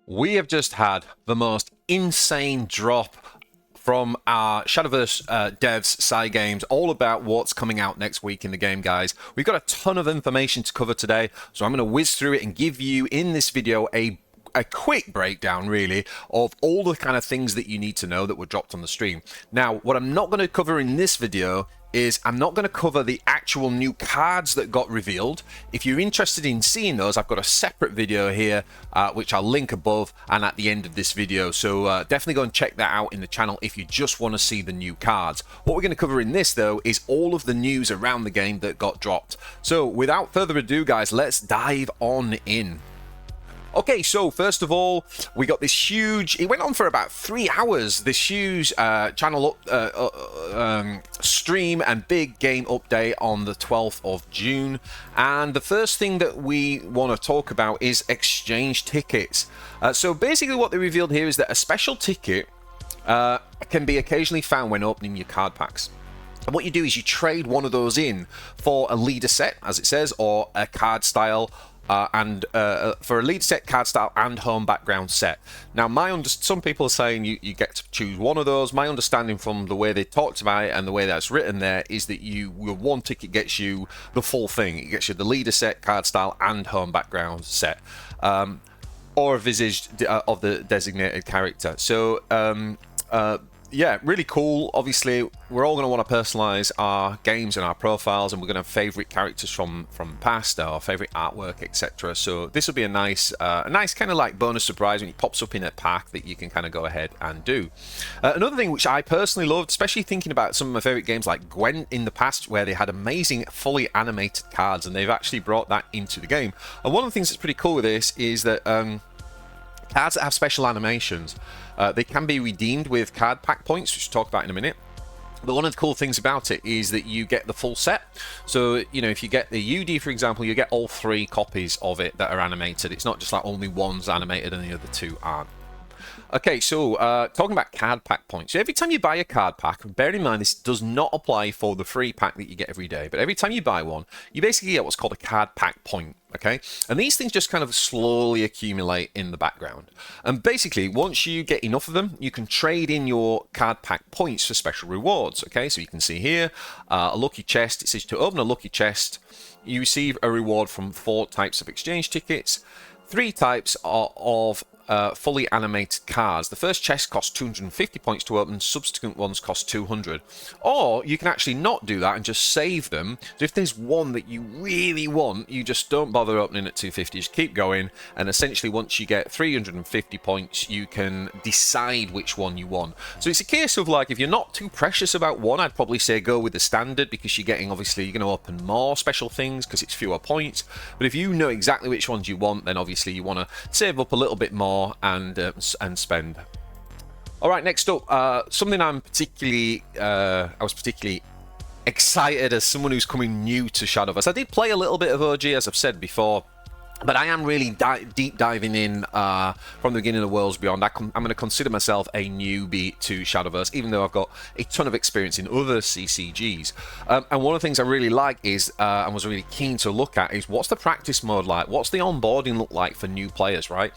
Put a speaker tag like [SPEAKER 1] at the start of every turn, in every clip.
[SPEAKER 1] We have just had the most insane drop from our Shadowverse devs side games, all about what's coming out next week in the game, guys. We've got a ton of information to cover today, so I'm going to whiz through it and give you in this video a quick breakdown, really, of all the kind of things that you need to know that were dropped on the stream. Now, what I'm not going to cover in this video is I'm not going to cover the actual new cards that got revealed. If you're interested in seeing those, I've got a separate video here, which I'll link above and at the end of this video. So definitely go and check that out in the channel if you just want to see the new cards. What we're going to cover in this, though, is all of the news around the game that got dropped. So without further ado, guys, let's dive on in. Okay, so first of all, we got this huge, it went on for about 3 hours, this huge channel stream and big game update on the 12th of June. And the first thing that we want to talk about is exchange tickets. So basically what they revealed here is that a special ticket can be occasionally found when opening your card packs. And what you do is you trade one of those in for a leader set, as it says, or a card style, for a lead set, card style, and home background set. Now, some people are saying you get to choose one of those. My understanding from the way they talked about it and the way that's written there is that your one ticket gets you the full thing. It gets you the leader set, card style, and home background set, or a visage of the designated character. So, yeah, really cool. Obviously, we're all going to want to personalize our games and our profiles, and we're going to have favorite characters from past, our favorite artwork, etc. So this will be a nice kind of like bonus surprise when it pops up in a pack that you can kind of go ahead and do. Another thing which I personally loved, especially thinking about some of my favorite games like Gwent in the past, where they had amazing fully animated cards, and they've actually brought that into the game. And one of the things that's pretty cool with this is that cards that have special animations, they can be redeemed with card pack points, which we'll talk about in a minute. But one of the cool things about it is that you get the full set. So, you know, if you get the UD, for example, you get all 3 copies of it that are animated. It's not just like only one's animated and the other 2 aren't. Okay, so talking about card pack points. So every time you buy a card pack, bear in mind this does not apply for the free pack that you get every day, but every time you buy one, you basically get what's called a card pack point, okay? And these things just kind of slowly accumulate in the background. And basically, once you get enough of them, you can trade in your card pack points for special rewards, okay? So you can see here, a lucky chest. It says to open a lucky chest, you receive a reward from 4 types of exchange tickets, 3 types of fully animated cards. The first chest costs 250 points to open, subsequent ones cost 200. Or you can actually not do that and just save them. So if there's one that you really want, you just don't bother opening at 250, just keep going, and essentially once you get 350 points, you can decide which one you want. So it's a case of like, if you're not too precious about one, I'd probably say go with the standard, because you're getting, obviously, you're going to open more special things because it's fewer points. But if you know exactly which ones you want, then obviously you want to save up a little bit more and spend. All right, next up, something I was particularly excited as someone who's coming new to Shadowverse. I did play a little bit of OG, as I've said before, but I am really deep diving in from the beginning of Worlds Beyond. I'm going to consider myself a newbie to Shadowverse, even though I've got a ton of experience in other CCGs. And one of the things I really like is, and was really keen to look at, is what's the practice mode like? What's the onboarding look like for new players, right?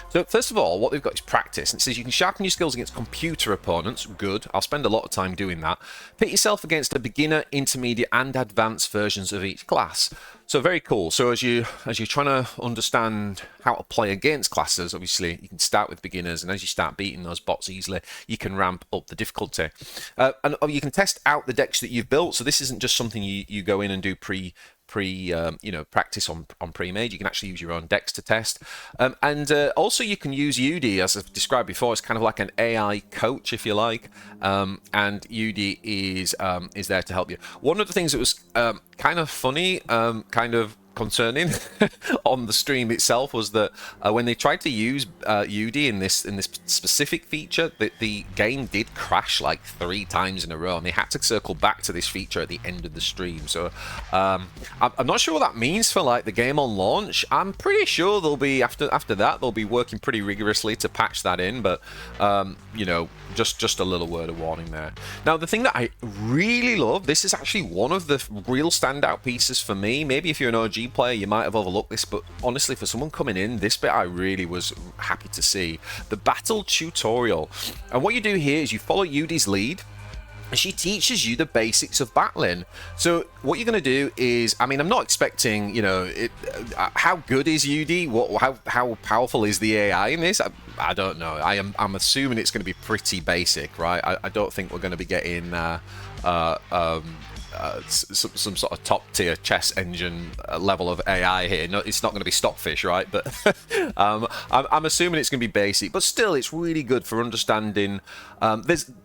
[SPEAKER 1] So first of all, what they've got is practice. And it says you can sharpen your skills against computer opponents. Good. I'll spend a lot of time doing that. Pit yourself against a beginner, intermediate, and advanced versions of each class. So very cool. So as you're trying to understand how to play against classes, obviously you can start with beginners, and as you start beating those bots easily, you can ramp up the difficulty. And you can test out the decks that you've built. So this isn't just something you go in and do practice on pre-made. You can actually use your own decks to test, and also you can use UD, as I've described before. It's kind of like an AI coach, if you like, and UD is there to help you. One of the things that was kind of funny, kind of concerning on the stream itself was that when they tried to use UD in this specific feature, the game did crash like 3 times in a row, and they had to circle back to this feature at the end of the stream. So I'm not sure what that means for like the game on launch. I'm pretty sure they'll be after that they'll be working pretty rigorously to patch that in, but you know, just a little word of warning there. Now, the thing that I really love, this is actually one of the real standout pieces for me. Maybe if you're an OG PvP player, you might have overlooked this, but honestly, for someone coming in, this bit I really was happy to see. The battle tutorial. And what you do here is you follow Yudi's lead, and she teaches you the basics of battling. So what you're going to do is, I mean, I'm not expecting, you know, how good is Yudi? How powerful is the AI in this? I don't know. I'm assuming it's going to be pretty basic, right? I don't think we're going to be getting some sort of top tier chess engine level of AI here. No, it's not going to be Stockfish, right? But I'm assuming it's going to be basic, but still, it's really good for understanding.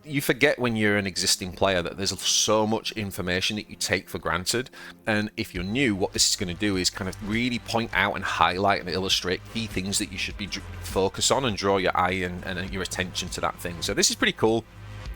[SPEAKER 1] You forget when you're an existing player that there's so much information that you take for granted, and if you're new, what this is going to do is kind of really point out and highlight and illustrate key things that you should be focus on and draw your eye and your attention to that thing. So this is pretty cool.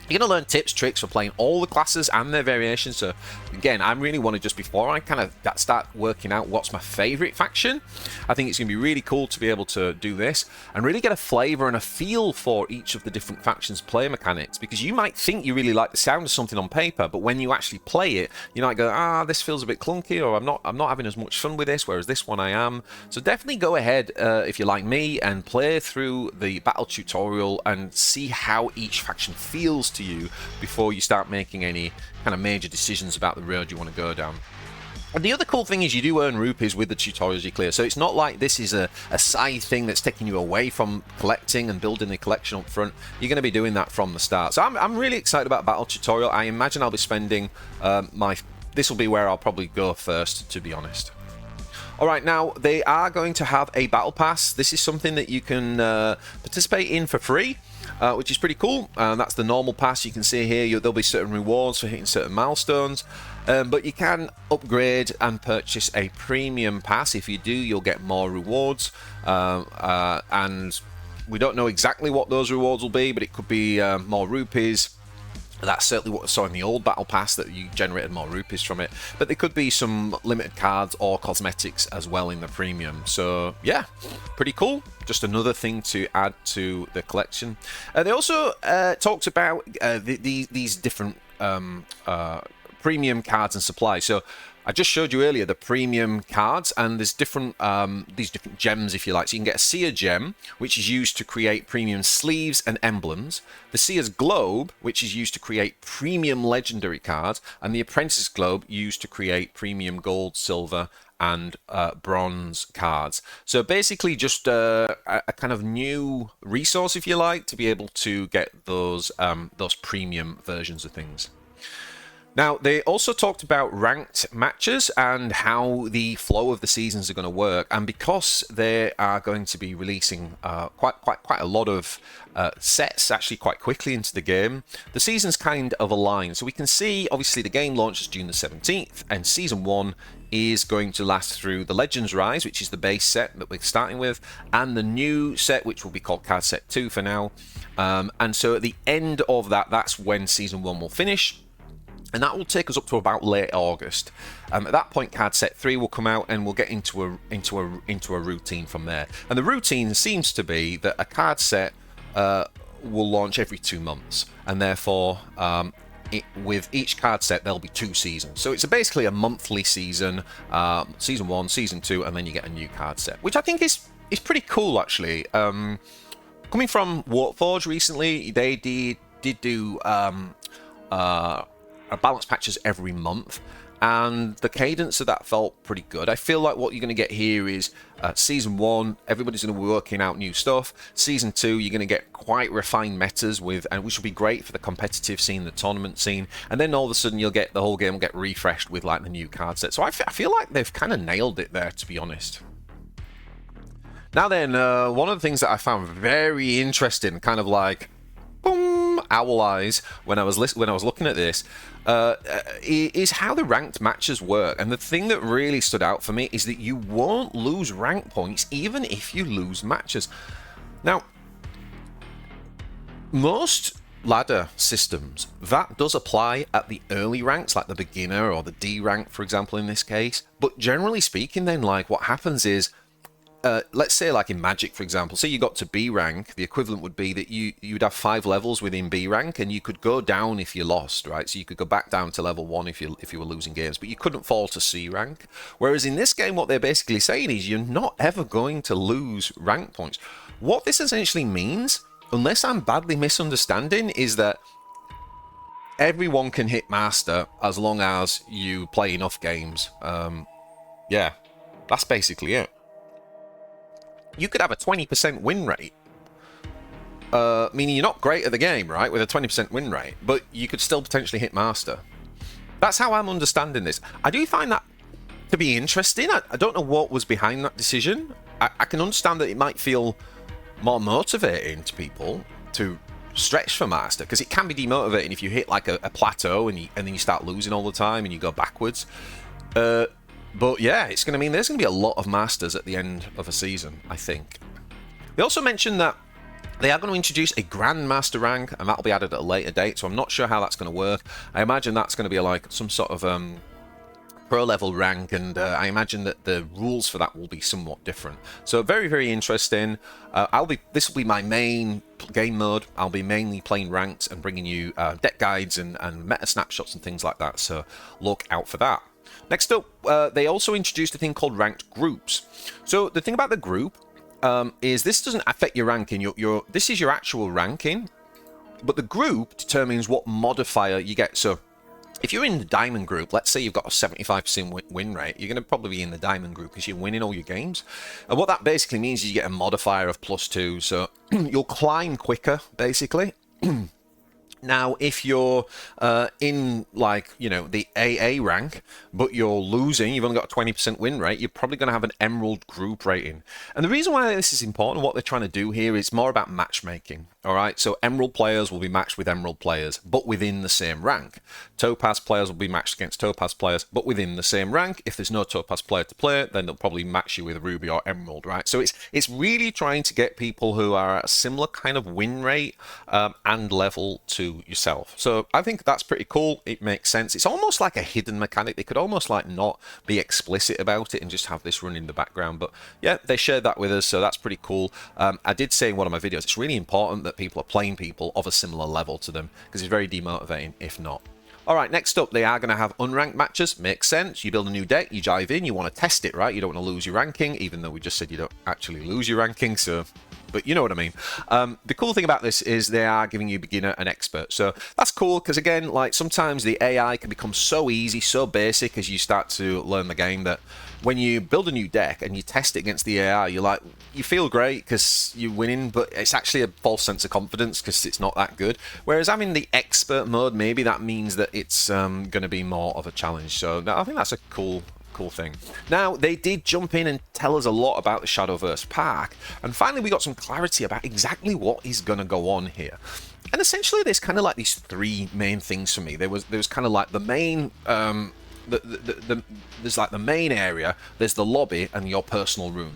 [SPEAKER 1] You're going to learn tips, tricks for playing all the classes and their variations. So again, I really want to, just before I kind of start working out what's my favorite faction, I think it's going to be really cool to be able to do this and really get a flavor and a feel for each of the different factions' play mechanics, because you might think you really like the sound of something on paper, but when you actually play it, you might go, this feels a bit clunky, or I'm not having as much fun with this, whereas this one I am. So definitely go ahead, if you're like me, and play through the battle tutorial and see how each faction feels to you before you start making any kind of major decisions about the road you want to go down. And the other cool thing is you do earn rupees with the tutorials you clear, so it's not like this is a side thing that's taking you away from collecting and building the collection up front. You're going to be doing that from the start. So I'm really excited about battle tutorial. I imagine I'll be spending this will be where I'll probably go first, to be honest. Alright, now they are going to have a battle pass. This is something that you can participate in for free, which is pretty cool. That's the normal pass. You can see here there'll be certain rewards for hitting certain milestones, but you can upgrade and purchase a premium pass. If you do, you'll get more rewards, and we don't know exactly what those rewards will be, but it could be more rupees. That's certainly what I saw in the old battle pass, that you generated more rupees from it, but there could be some limited cards or cosmetics as well in the premium. So yeah, pretty cool. Just another thing to add to the collection. They also talked about these different premium cards and supplies. So I just showed you earlier the premium cards, and there's different these different gems, if you like. So you can get a Seer gem, which is used to create premium sleeves and emblems, the Seer's globe, which is used to create premium legendary cards, and the Apprentice's globe, used to create premium gold, silver, and bronze cards. So basically just a kind of new resource, if you like, to be able to get those premium versions of things. Now, they also talked about ranked matches and how the flow of the seasons are going to work. And because they are going to be releasing quite a lot of sets actually quite quickly into the game, the seasons kind of align. So we can see, obviously, the game launches June the 17th, and Season 1 is going to last through the Legends Rise, which is the base set that we're starting with, and the new set, which will be called Card Set 2 for now. And so at the end of that, that's when Season 1 will finish. And that will take us up to about late August. At that point, Card Set 3 will come out, and we'll get into a routine from there. And the routine seems to be that a card set will launch every 2 months, and therefore, with each card set, there'll be 2 seasons. So it's basically a monthly season, Season 1, Season 2, and then you get a new card set, which I think is pretty cool, actually. Coming from Warforge recently, they did do balance patches every month, and the cadence of that felt pretty good. I feel like what you're going to get here is Season 1, everybody's going to be working out new stuff. Season 2, you're going to get quite refined metas which will be great for the competitive scene, the tournament scene, and then all of a sudden the whole game will get refreshed with like the new card set. So I feel like they've kind of nailed it there, to be honest. Now then, one of the things that I found very interesting, kind of like boom, owl eyes, when I was looking at this, is how the ranked matches work. And the thing that really stood out for me is that you won't lose rank points even if you lose matches. Now, most ladder systems, that does apply at the early ranks, like the beginner or the D rank, for example, in this case. But generally speaking, then, like, what happens is let's say like in Magic, for example, say you got to B rank, the equivalent would be that you'd have 5 levels within B rank, and you could go down if you lost, right? So you could go back down to level 1 if you were losing games, but you couldn't fall to C rank. Whereas in this game, what they're basically saying is you're not ever going to lose rank points. What this essentially means, unless I'm badly misunderstanding, is that everyone can hit Master as long as you play enough games. Yeah, that's basically it. You could have a 20% win rate, meaning you're not great at the game, right, with a 20% win rate, but you could still potentially hit Master. That's how I'm understanding this. I do find that to be interesting. I don't know what was behind that decision. I can understand that it might feel more motivating to people to stretch for Master, because it can be demotivating if you hit like a plateau and then you start losing all the time and you go backwards. But yeah, it's going to mean there's going to be a lot of Masters at the end of a season, I think. They also mentioned that they are going to introduce a Grandmaster rank, and that'll be added at a later date, so I'm not sure how that's going to work. I imagine that's going to be like some sort of pro-level rank, and I imagine that the rules for that will be somewhat different. So very, very interesting. This will be my main game mode. I'll be mainly playing ranked and bringing you deck guides and meta snapshots and things like that, so look out for that. Next up, they also introduced a thing called ranked groups. So the thing about the group is this doesn't affect your ranking. This is your actual ranking, but the group determines what modifier you get. So if you're in the diamond group, let's say you've got a 75% win rate, you're going to probably be in the diamond group because you're winning all your games. And what that basically means is you get a modifier of +2, so you'll climb quicker, basically. Now, if you're in, like, you know, the AA rank, but you're losing, you've only got a 20% win rate, you're probably going to have an Emerald group rating. And the reason why this is important, what they're trying to do here, is more about matchmaking, all right? So Emerald players will be matched with Emerald players, but within the same rank. Topaz players will be matched against Topaz players, but within the same rank. If there's no Topaz player to play, then they'll probably match you with a Ruby or Emerald, right? So it's really trying to get people who are at a similar kind of win rate and level to yourself. So I think that's pretty cool. It makes sense. It's almost like a hidden mechanic. They could almost like not be explicit about it and just have this run in the background, but yeah, they shared that with us, so that's pretty cool. I did say in one of my videos, it's really important that people are playing people of a similar level to them, because it's very demotivating if not. Alright, next up, they are going to have unranked matches. Makes sense. You build a new deck, you dive in, you want to test it, right? You don't want to lose your ranking, even though we just said you don't actually lose your ranking, so... But you know what I mean. The cool thing about this is they are giving you beginner and expert. So that's cool, because again, like, sometimes the AI can become so easy, so basic as you start to learn the game, that when you build a new deck and you test it against the AI, you're like, you feel great because you're winning, but it's actually a false sense of confidence because it's not that good. Whereas having the expert mode, maybe that means that it's going to be more of a challenge. So I think that's a cool thing. Now, they did jump in and tell us a lot about the Shadowverse Park, and finally we got some clarity about exactly what is going to go on here. And essentially there's kind of like these 3 main things for me. There was kind of like the main there's like the main area, there's the lobby, and your personal room.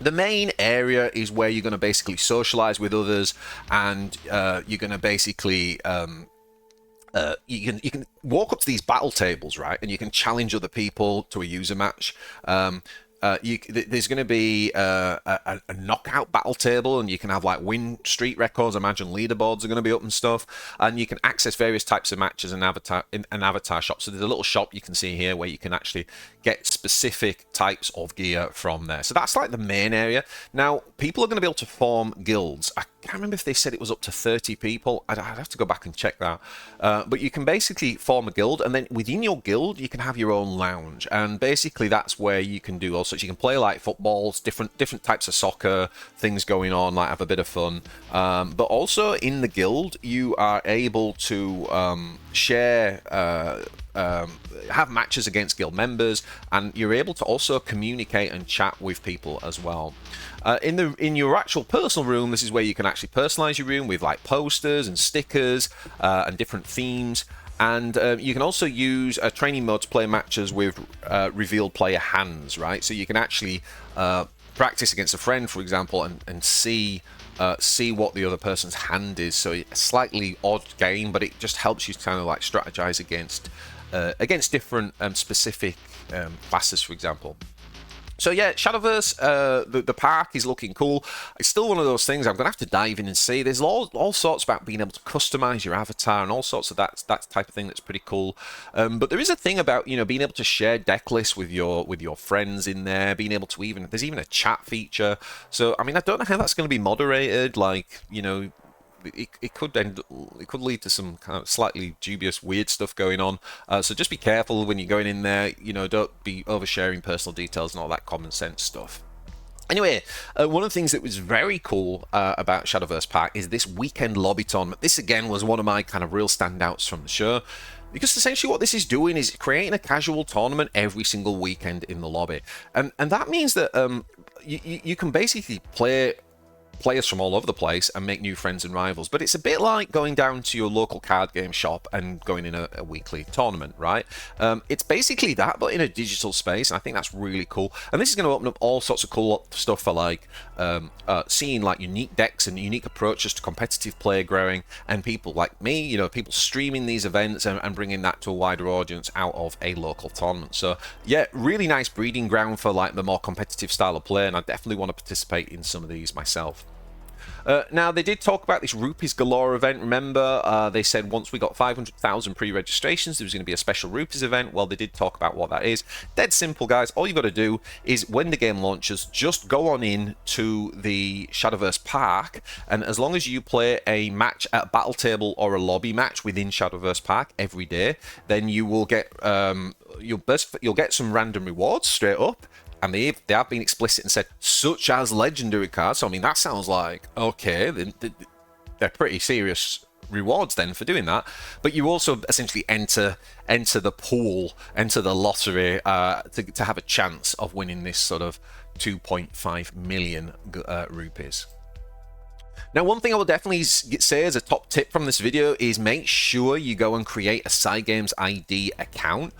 [SPEAKER 1] The main area is where you're going to basically socialize with others, and you're going to basically you can walk up to these battle tables, right, and you can challenge other people to a user match. There's going to be a knockout battle table, and you can have like win streak records. I imagine leaderboards are going to be up and stuff, and you can access various types of matches in an avatar shop. So there's a little shop you can see here where you can actually get specific types of gear from there. So that's like the main area. Now, people are going to be able to form guilds. I can't remember if they said it was up to 30 people. I'd have to go back and check that. But you can basically form a guild, and then within your guild, you can have your own lounge. And basically, that's where you can do all sorts. You can play like footballs, different types of soccer, things going on, like have a bit of fun. But also in the guild, you are able to share, have matches against guild members, and you're able to also communicate and chat with people as well. In your actual personal room, this is where you can actually personalize your room with like posters and stickers and different themes. And you can also use a training mode to play matches with revealed player hands, right? So you can actually practice against a friend, for example, and see what the other person's hand is. So a slightly odd game, but it just helps you kind of like strategize against different specific classes, for example. So yeah, Shadowverse, the park is looking cool. It's still one of those things I'm going to have to dive in and see. There's all sorts about being able to customize your avatar and all sorts of that type of thing that's pretty cool. But there is a thing about, you know, being able to share deck lists with your friends in there, being able to there's even a chat feature. So I mean, I don't know how that's going to be moderated. Like, you know, it could lead to some kind of slightly dubious, weird stuff going on. So just be careful when you're going in there. You know, don't be oversharing personal details and all that common sense stuff. Anyway, one of the things that was very cool about Shadowverse Park is this weekend lobby tournament. This again was one of my kind of real standouts from the show, because essentially what this is doing is creating a casual tournament every single weekend in the lobby, and that means that you can basically play players from all over the place and make new friends and rivals. But it's a bit like going down to your local card game shop and going in a weekly tournament, right? It's basically that, but in a digital space, and I think that's really cool. And this is going to open up all sorts of cool stuff for like seeing like unique decks and unique approaches to competitive play growing, and people like me, you know, people streaming these events and bringing that to a wider audience out of a local tournament. So yeah, really nice breeding ground for like the more competitive style of play, and I definitely want to participate in some of these myself. Now, they did talk about this Rupes Galore event. Remember, they said once we got 500,000 pre-registrations, there was going to be a special Rupes event. Well, they did talk about what that is. Dead simple, guys. All you've got to do is, when the game launches, just go on in to the Shadowverse Park, and as long as you play a match at a battle table or a lobby match within Shadowverse Park every day, then you will get you'll get some random rewards straight up. And they have been explicit and said, such as legendary cards. So, I mean, that sounds like, okay, they're pretty serious rewards then for doing that. But you also essentially enter the pool, enter the lottery to have a chance of winning this sort of 2.5 million rupees. Now, one thing I will definitely say as a top tip from this video is make sure you go and create a Cygames ID account.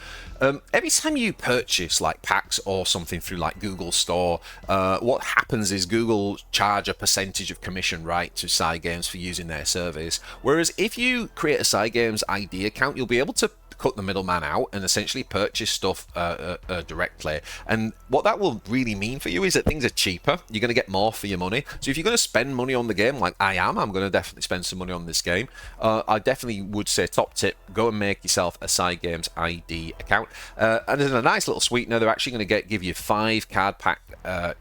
[SPEAKER 1] Every time you purchase like packs or something through like Google Store, what happens is Google charge a percentage of commission, right, to Cygames for using their service. Whereas if you create a Cygames ID account, you'll be able to cut the middleman out and essentially purchase stuff directly. And what that will really mean for you is that things are cheaper. You're going to get more for your money. So if you're going to spend money on the game, like I'm going to definitely spend some money on this game. I definitely would say, top tip, go and make yourself a Cygames ID account. And there's a nice little sweetener. They're actually going to give you 5 card pack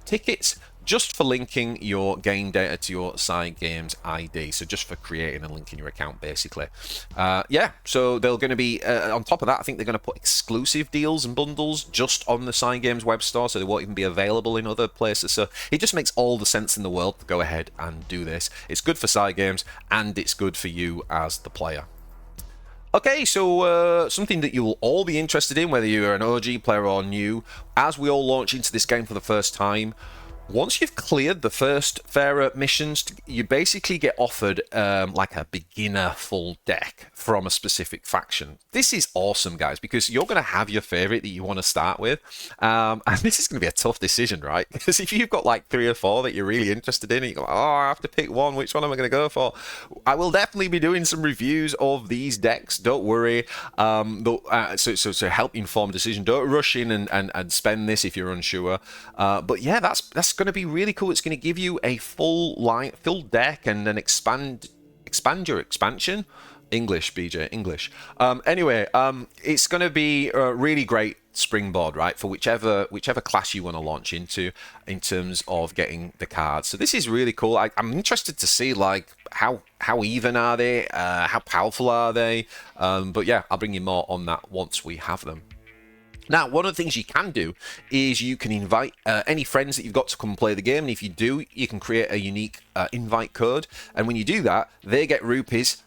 [SPEAKER 1] tickets just for linking your game data to your Cygames ID. So just for creating and linking your account, basically. Yeah, so they're going to be, on top of that, I think they're going to put exclusive deals and bundles just on the Cygames web store, so they won't even be available in other places. So it just makes all the sense in the world to go ahead and do this. It's good for Cygames, and it's good for you as the player. Okay, so something that you'll all be interested in, whether you're an OG player or new, as we all launch into this game for the first time, once you've cleared the first Pharaoh missions, you basically get offered like a beginner full deck from a specific faction. This is awesome, guys, because you're going to have your favorite that you want to start with. And this is going to be a tough decision, right? Because if you've got like 3 or 4 that you're really interested in, and you go, oh, I have to pick one, which one am I going to go for? I will definitely be doing some reviews of these decks, don't worry. So help inform decision. Don't rush in and spend this if you're unsure. But yeah, that's going to be really cool. It's going to give you a full deck and then expand your expansion. English, BJ, English. Anyway, it's going to be a really great springboard, right, for whichever class you want to launch into in terms of getting the cards. So this is really cool. I'm interested to see like how even are they, how powerful are they. But yeah, I'll bring you more on that once we have them. Now, one of the things you can do is you can invite any friends that you've got to come play the game, and if you do, you can create a unique invite code, and when you do that, they get rupees.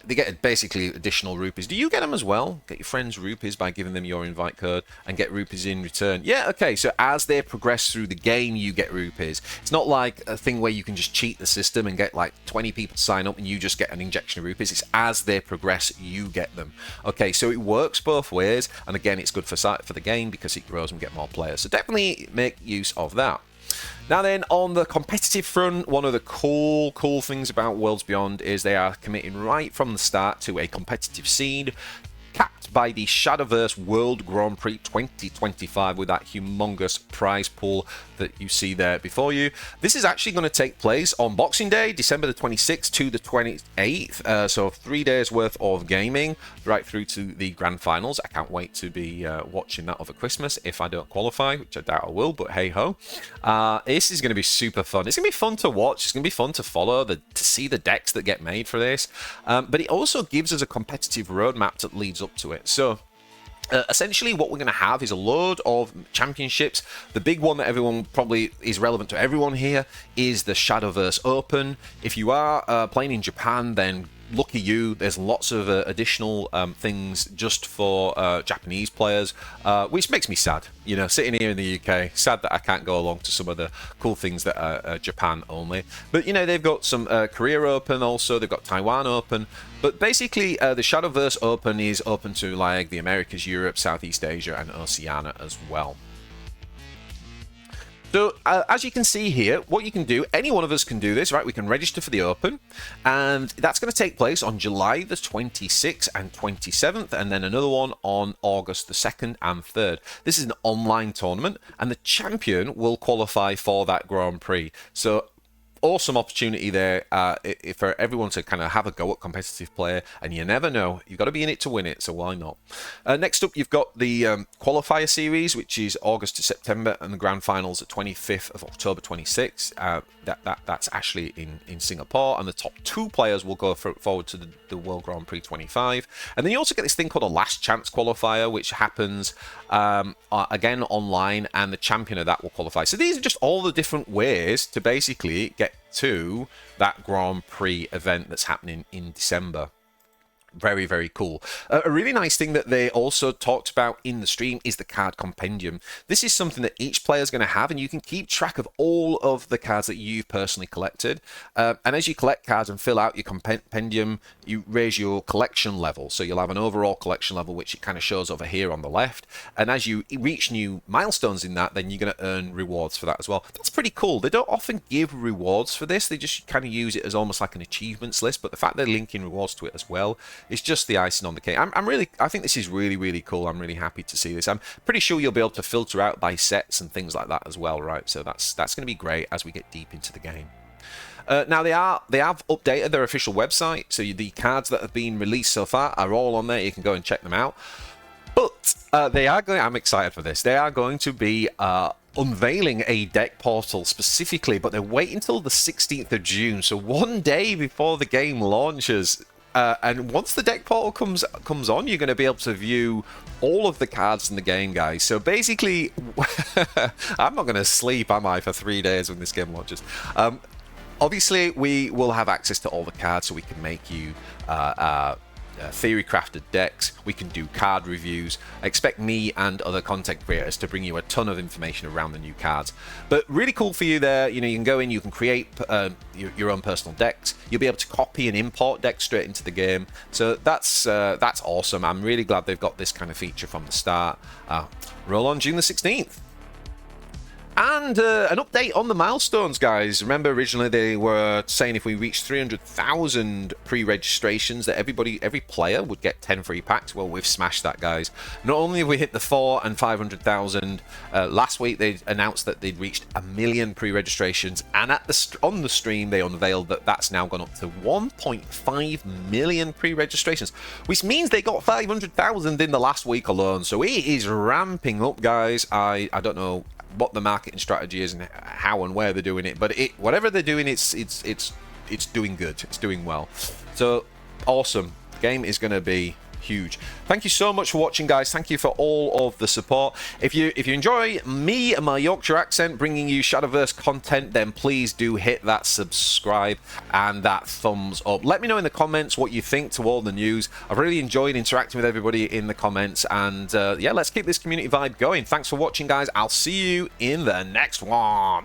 [SPEAKER 1] They get basically additional rupees. Do you get them as well? Get your friends rupees by giving them your invite code and get rupees in return. Yeah, okay, so as they progress through the game, you get rupees. It's not like a thing where you can just cheat the system and get like 20 people to sign up and you just get an injection of rupees. It's as they progress, you get them. Okay, so it works both ways, and again, it's good for the game because it grows and we get more players. So definitely make use of that. Now then, on the competitive front, one of the cool things about Worlds Beyond is they are committing right from the start to a competitive scene. capped by the Shadowverse World Grand Prix 2025 with that humongous prize pool that you see there before you. This is actually going to take place on Boxing Day, December the 26th to the 28th. So 3 days worth of gaming right through to the grand finals. I can't wait to be watching that over Christmas if I don't qualify, which I doubt I will, but hey ho. This is going to be super fun. It's going to be fun to watch. It's going to be fun to follow, to see the decks that get made for this. But it also gives us a competitive roadmap that leads up to it. So essentially what we're going to have is a load of championships. The big one that everyone probably is relevant to everyone here is the Shadowverse Open. If you are playing in Japan, then lucky you, there's lots of additional things just for Japanese players, which makes me sad. You know, sitting here in the UK, sad that I can't go along to some of the cool things that are Japan only. But, you know, they've got some Korea Open also, they've got Taiwan Open. But basically, the Shadowverse Open is open to, like, the Americas, Europe, Southeast Asia, and Oceania as well. So, as you can see here, what you can do, any one of us can do this, right? We can register for the Open, and that's going to take place on July the 26th and 27th, and then another one on August the 2nd and 3rd. This is an online tournament, and the champion will qualify for that Grand Prix. So, awesome opportunity there for everyone to kind of have a go at competitive play, and you never know, you've got to be in it to win it, so why not? Next up, you've got the qualifier series, which is August to September, and the grand finals at 25th of October 26th. That's actually in Singapore, and the top 2 players will go forward to the World Grand Prix 25. And then you also get this thing called a last chance qualifier, which happens again online, and the champion of that will qualify. So these are just all the different ways to basically get to that Grand Prix event that's happening in December. Very, very cool. A really nice thing that they also talked about in the stream is the card compendium. This is something that each player is going to have, and you can keep track of all of the cards that you've personally collected. And as you collect cards and fill out your compendium, you raise your collection level. So you'll have an overall collection level, which it kind of shows over here on the left. And as you reach new milestones in that, then you're going to earn rewards for that as well. That's pretty cool. They don't often give rewards for this. They just kind of use it as almost like an achievements list. But the fact they're linking rewards to it as well, it's just the icing on the cake. I think this is really, really cool. I'm really happy to see this. I'm pretty sure you'll be able to filter out by sets and things like that as well, right? So that's going to be great as we get deep into the game. Now they have updated their official website, so the cards that have been released so far are all on there. You can go and check them out. But they are going. I'm excited for this. They are going to be unveiling a deck portal specifically, but they're waiting until the 16th of June, so one day before the game launches. And once the deck portal comes on, you're going to be able to view all of the cards in the game, guys. So basically, I'm not going to sleep, am I, for 3 days when this game launches. Obviously, we will have access to all the cards, so we can make you theory crafted decks. We can do card reviews. I expect me and other content creators to bring you a ton of information around the new cards. But really cool for you there. You know, you can go in, you can create your own personal decks. You'll be able to copy and import decks straight into the game. So that's awesome. I'm really glad they've got this kind of feature from the start. Roll on June the 16th. And an update on the milestones, guys. Remember, originally they were saying if we reached 300,000 pre-registrations that every player would get 10 free packs. Well, we've smashed that, guys. Not only have we hit the 400,000 and 500,000, last week they announced that they'd reached 1 million pre-registrations, and on the stream they unveiled that that's now gone up to 1.5 million pre-registrations, which means they got 500,000 in the last week alone. So it is ramping up, guys. I don't know what the marketing strategy is and how and where they're doing it, but whatever they're doing, it's doing good. It's doing well. So awesome. The game is going to be huge. Thank you so much for watching, guys. Thank you for all of the support. If you enjoy me and my Yorkshire accent bringing you Shadowverse content, then please do hit that subscribe and that thumbs up. Let me know in the comments what you think to all the news. I've really enjoyed interacting with everybody in the comments, and yeah, let's keep this community vibe going. Thanks for watching, guys. I'll see you in the next one.